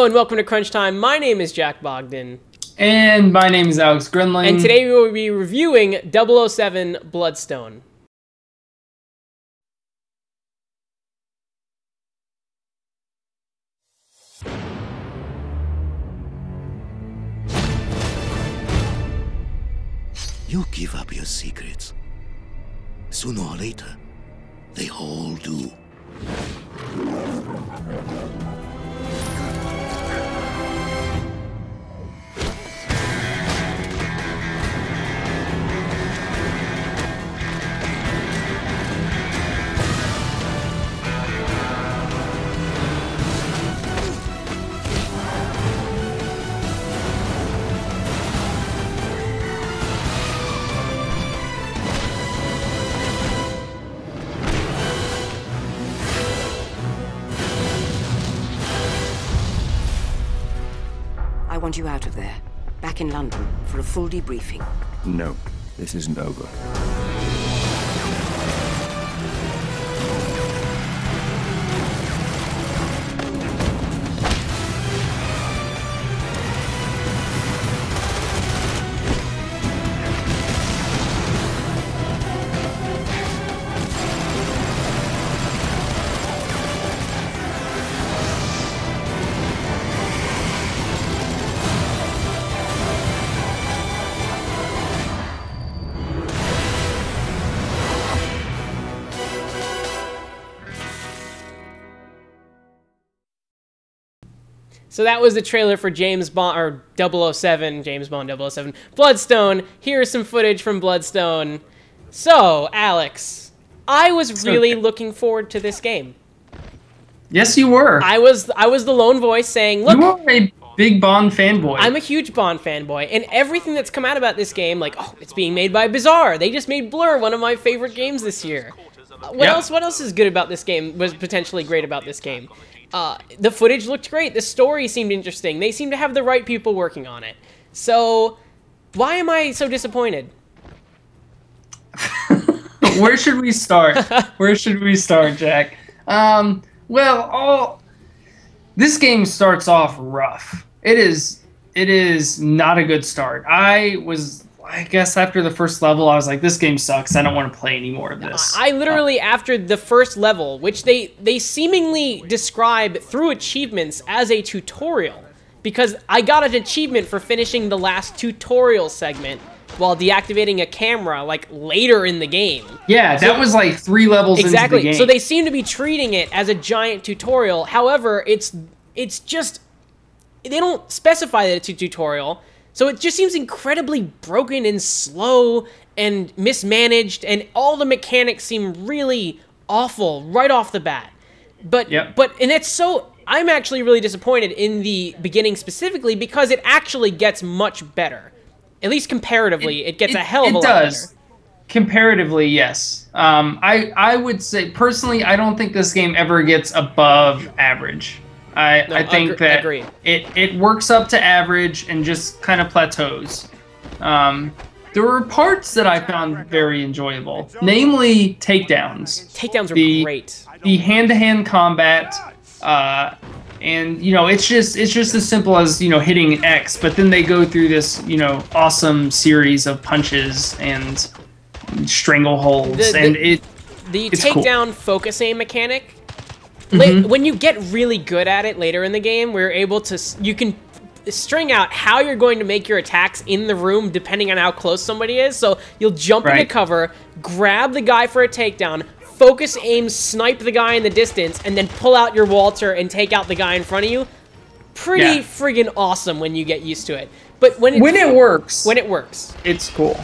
and welcome to Crunch Time. My name is Jack Bogdan. And my name is Alex Grinling. And today we will be reviewing 007 Bloodstone. You give up your secrets. Sooner or later, they all do. I want you out of there, back in London, for a full debriefing. No, this isn't over. So that was the trailer for James Bond, or 007, James Bond 007, Bloodstone. Here's some footage from Bloodstone. So, Alex, I was really looking forward to this game. Yes, you were. I was the lone voice saying, look, you are a big Bond fanboy. I'm a huge Bond fanboy, and everything that's come out about this game, like, oh, it's being made by Bizarre. They just made Blur, one of my favorite games this year. What else is good about this game, was potentially great about this game? The footage looked great. The story seemed interesting. They seem to have the right people working on it. So, why am I so disappointed? Where should we start? Where should we start, Jack? This game starts off rough. It is not a good start. I guess after the first level, I was like, this game sucks. I don't want to play any more of this. I literally, after the first level, which they seemingly describe through achievements as a tutorial, because I got an achievement for finishing the last tutorial segment while deactivating a camera, like, later in the game. Yeah, that was like 3 levels into the game. So they seem to be treating it as a giant tutorial. However, it's just, they don't specify that it's a tutorial. So it just seems incredibly broken and slow and mismanaged, and all the mechanics seem really awful right off the bat. And it's so, I'm actually really disappointed in the beginning specifically because it actually gets much better. At least comparatively, it gets a hell of a lot better. It does. Comparatively, yes. I would say, personally, I don't think this game ever gets above average. I think that it works up to average and just kind of plateaus. There were parts that I found very enjoyable, namely takedowns. Takedowns are great. The hand-to-hand combat, and it's just as simple as hitting X, but then they go through this awesome series of punches and strangleholds, the takedown focus aim mechanic. When you get really good at it later in the game, you can string out how you're going to make your attacks in the room depending on how close somebody is. So you'll jump into cover, grab the guy for a takedown, focus aim, snipe the guy in the distance, and then pull out your Walter and take out the guy in front of you. Pretty friggin' awesome when you get used to it. But when it works, it's cool.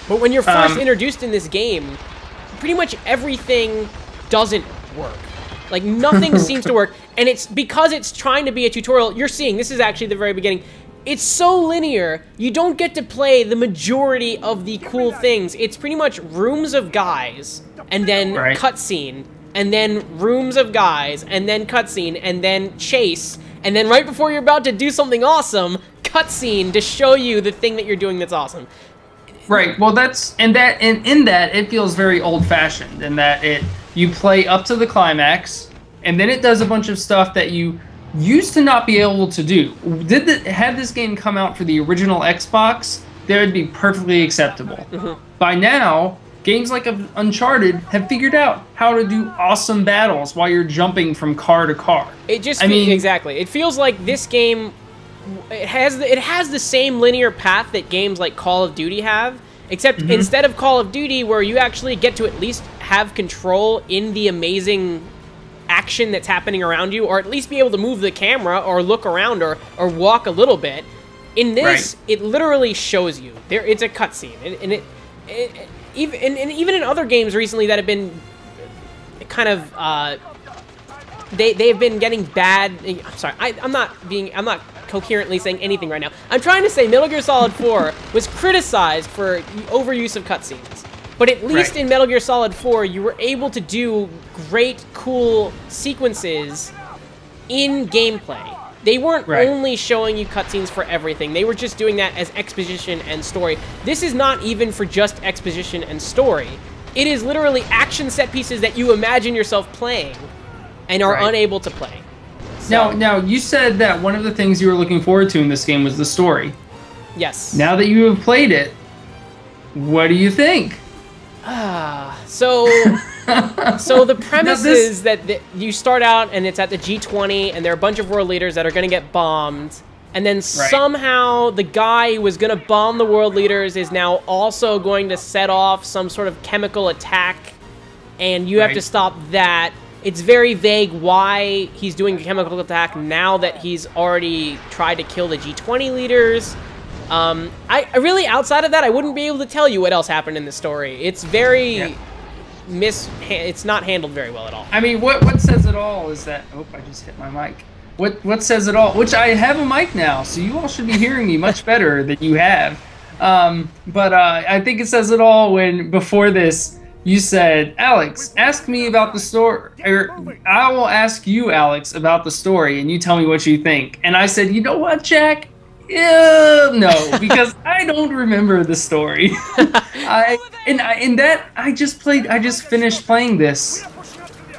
But when you're first introduced in this game, pretty much everything doesn't work. Like, nothing seems to work, and it's because it's trying to be a tutorial. You're seeing, this is actually the very beginning. It's so linear, you don't get to play the majority of the cool things. It's pretty much rooms of guys, and then cutscene, and then rooms of guys, and then cutscene, and then chase, and then right before you're about to do something awesome, cutscene to show you the thing that you're doing that's awesome. Right. Well, in that it feels very old-fashioned in that you play up to the climax, and then it does a bunch of stuff that you used to not be able to do. Had this game come out for the original Xbox, that would be perfectly acceptable. By now, games like Uncharted have figured out how to do awesome battles while you're jumping from car to car. Exactly. It feels like this game, it has the same linear path that games like Call of Duty have, except instead of Call of Duty, where you actually get to at least have control in the amazing action that's happening around you, or at least be able to move the camera or look around or walk a little bit. In this, it literally shows you. It's a cutscene, and even in other games recently that have been kind of they've been getting bad. I'm sorry, I'm not coherently saying anything right now. I'm trying to say Metal Gear Solid 4 was criticized for overuse of cutscenes. But at least in Metal Gear Solid 4, you were able to do great, cool sequences in gameplay. They weren't only showing you cutscenes for everything. They were just doing that as exposition and story. This is not even for just exposition and story. It is literally action set pieces that you imagine yourself playing and are unable to play. So, now, you said that one of the things you were looking forward to in this game was the story. Yes. Now that you have played it, what do you think? So the premise is that you start out and it's at the G20 and there are a bunch of world leaders that are going to get bombed. And then somehow the guy who was going to bomb the world leaders is now also going to set off some sort of chemical attack. And you have to stop that. It's very vague why he's doing a chemical attack now that he's already tried to kill the G20 leaders. I really, outside of that, I wouldn't be able to tell you what else happened in the story. It's very it's not handled very well at all. I mean, what says it all is that, oh, I just hit my mic. What says it all, which I have a mic now, so you all should be hearing me much better than you have. But I think it says it all when, before this, you said, Alex, ask me about the story, or I will ask you, Alex, about the story, and you tell me what you think. And I said, you know what, Jack? No, because I don't remember the story. I just finished playing this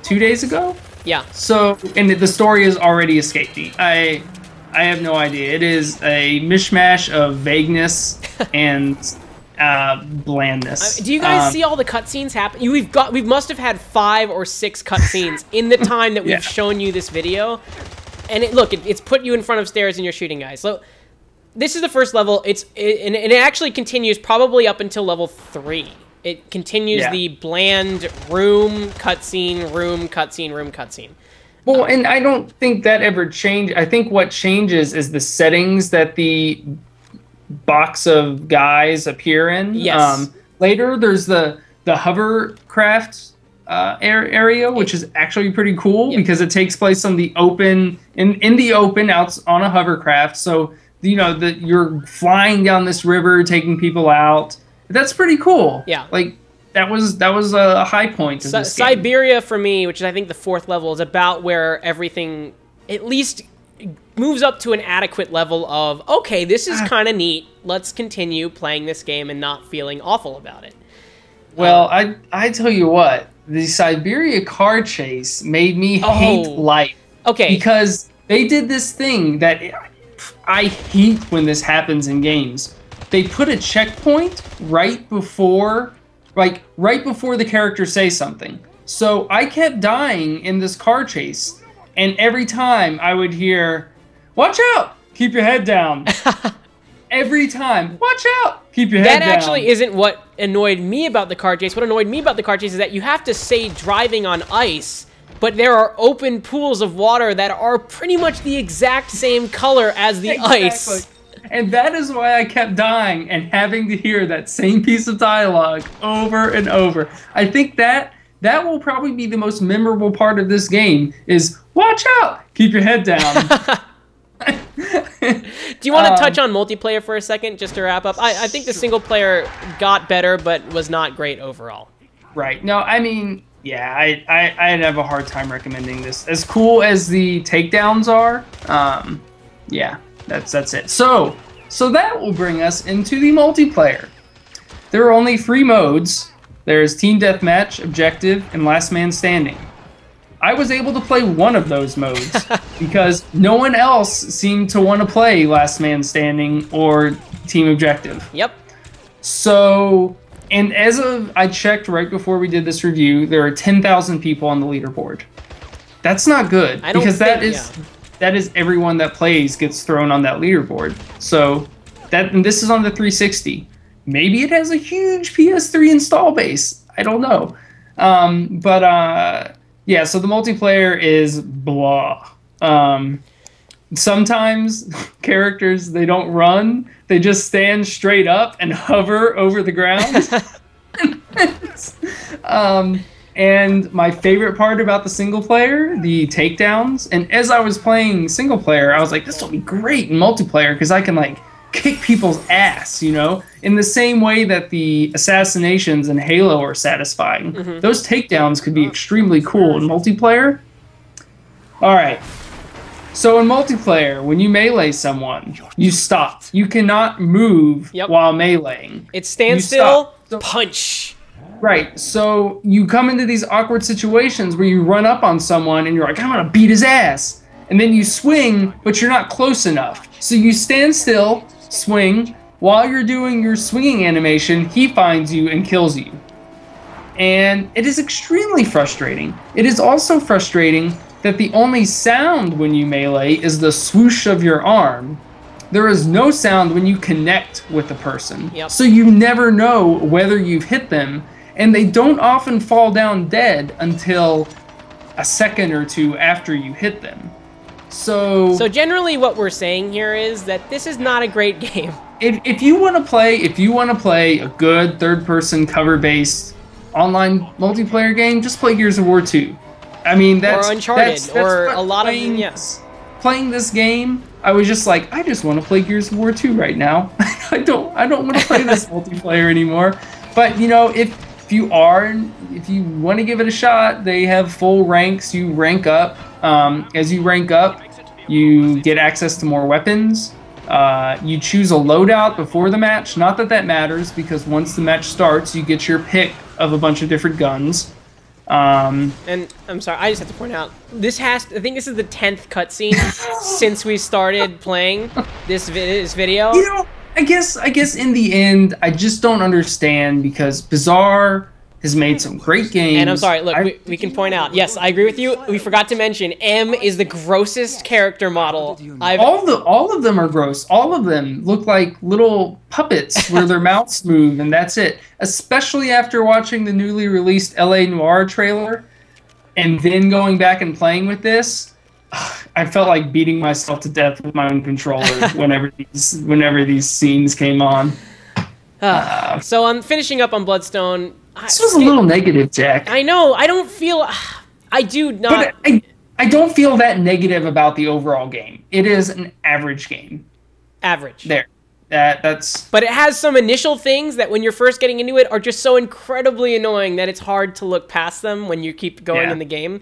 2 days ago. Yeah. So, and the story has already escaped me. I have no idea. It is a mishmash of vagueness and blandness. Do you guys see all the cutscenes happen? We must have had 5 or 6 cutscenes in the time that we've shown you this video. And it's put you in front of stairs and you're shooting guys. So this is the first level. And it actually continues probably up until level 3. It continues the bland room, cutscene, room, cutscene, room, cutscene. Well, and I don't think that ever changed. I think what changes is the settings that the box of guys appear in. Yes. Later, there's the hovercraft area, which is actually pretty cool because it takes place on the open, in the open, out on a hovercraft. So you're flying down this river, taking people out. That's pretty cool. Yeah. Like that was a high point of this game. Siberia for me, which is I think the 4th level, is about where everything at least moves up to an adequate level of, okay, this is kind of neat. Let's continue playing this game and not feeling awful about it. Well, I tell you what, the Siberia car chase made me hate life. Okay. Because they did this thing that I hate when this happens in games. They put a checkpoint right before the characters say something. So I kept dying in this car chase, and every time I would hear, "Watch out! Keep your head down." Every time, "Watch out! Keep your head down." That actually isn't what annoyed me about the car chase. What annoyed me about the car chase is that you have to say driving on ice, but there are open pools of water that are pretty much the exact same color as the ice. And that is why I kept dying and having to hear that same piece of dialogue over and over. I think that will probably be the most memorable part of this game is, "Watch out! Keep your head down." Do you want to touch on multiplayer for a second, just to wrap up? I think the single player got better, but was not great overall. Right. No, I mean, yeah, I'd have a hard time recommending this. As cool as the takedowns are, yeah, that's it. So that will bring us into the multiplayer. There are only 3 modes. There's Team Deathmatch, Objective, and Last Man Standing. I was able to play one of those modes because no one else seemed to want to play Last Man Standing or Team Objective. Yep. So, and as of I checked right before we did this review, there are 10,000 people on the leaderboard. That's not good because that is everyone that plays gets thrown on that leaderboard. So and this is on the 360. Maybe it has a huge PS3 install base. I don't know. Yeah, so the multiplayer is blah. Sometimes characters, they don't run. They just stand straight up and hover over the ground. And my favorite part about the single player, the takedowns, and as I was playing single player, I was like, this will be great in multiplayer because I can, like, kick people's ass, you know? In the same way that the assassinations in Halo are satisfying. Those takedowns could be extremely cool in multiplayer. All right. So in multiplayer, when you melee someone, you stop. You cannot move while meleeing. It's stand still, punch. Right. So you come into these awkward situations where you run up on someone and you're like, I'm going to beat his ass. And then you swing, but you're not close enough. So you stand still, swing. While you're doing your swinging animation, he finds you and kills you. And it is extremely frustrating. It is also frustrating that the only sound when you melee is the swoosh of your arm. There is no sound when you connect with the person. So you never know whether you've hit them. And they don't often fall down dead until a second or two after you hit them. So generally what we're saying here is that this is not a great game. If you want to play a good third-person cover-based online multiplayer game, just play Gears of War 2. I mean, or Uncharted, or a lot of playing this game. I was just like, I just want to play Gears of War 2 right now. I don't want to play this multiplayer anymore. But you know, if you want to give it a shot, they have full ranks. You rank up. As you rank up, you get access to more weapons. You choose a loadout before the match. Not that that matters, because once the match starts, you get your pick of a bunch of different guns. And I'm sorry, I just have to point out, I think this is the 10th cutscene since we started playing this video. You know, I guess in the end, I just don't understand, because Bizarre has made some great games. And I'm sorry, look, we can point out, yes, I agree with you. We forgot to mention, M is the grossest character model all of them are gross. All of them look like little puppets where their mouths move, and that's it. Especially after watching the newly released LA Noire trailer, and then going back and playing with this, I felt like beating myself to death with my own controller whenever these scenes came on. So I'm finishing up on Bloodstone. This was a little negative, Jack. I know. I don't feel... I do not... But I don't feel that negative about the overall game. It is an average game. Average. There. That's... But it has some initial things that when you're first getting into it are just so incredibly annoying that it's hard to look past them when you keep going in the game.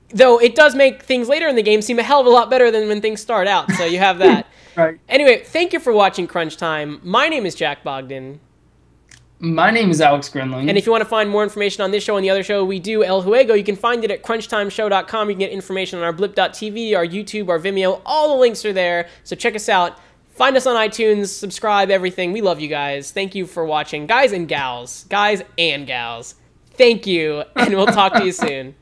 Though it does make things later in the game seem a hell of a lot better than when things start out. So you have that. Right. Anyway, thank you for watching Crunch Time. My name is Jack Bogdan. My name is Alex Grenling. And if you want to find more information on this show and the other show we do, El Juego, you can find it at crunchtimeshow.com. You can get information on our blip.tv, our YouTube, our Vimeo. All the links are there, so check us out. Find us on iTunes, subscribe, everything. We love you guys. Thank you for watching. Guys and gals. Guys and gals. Thank you, and we'll talk to you soon.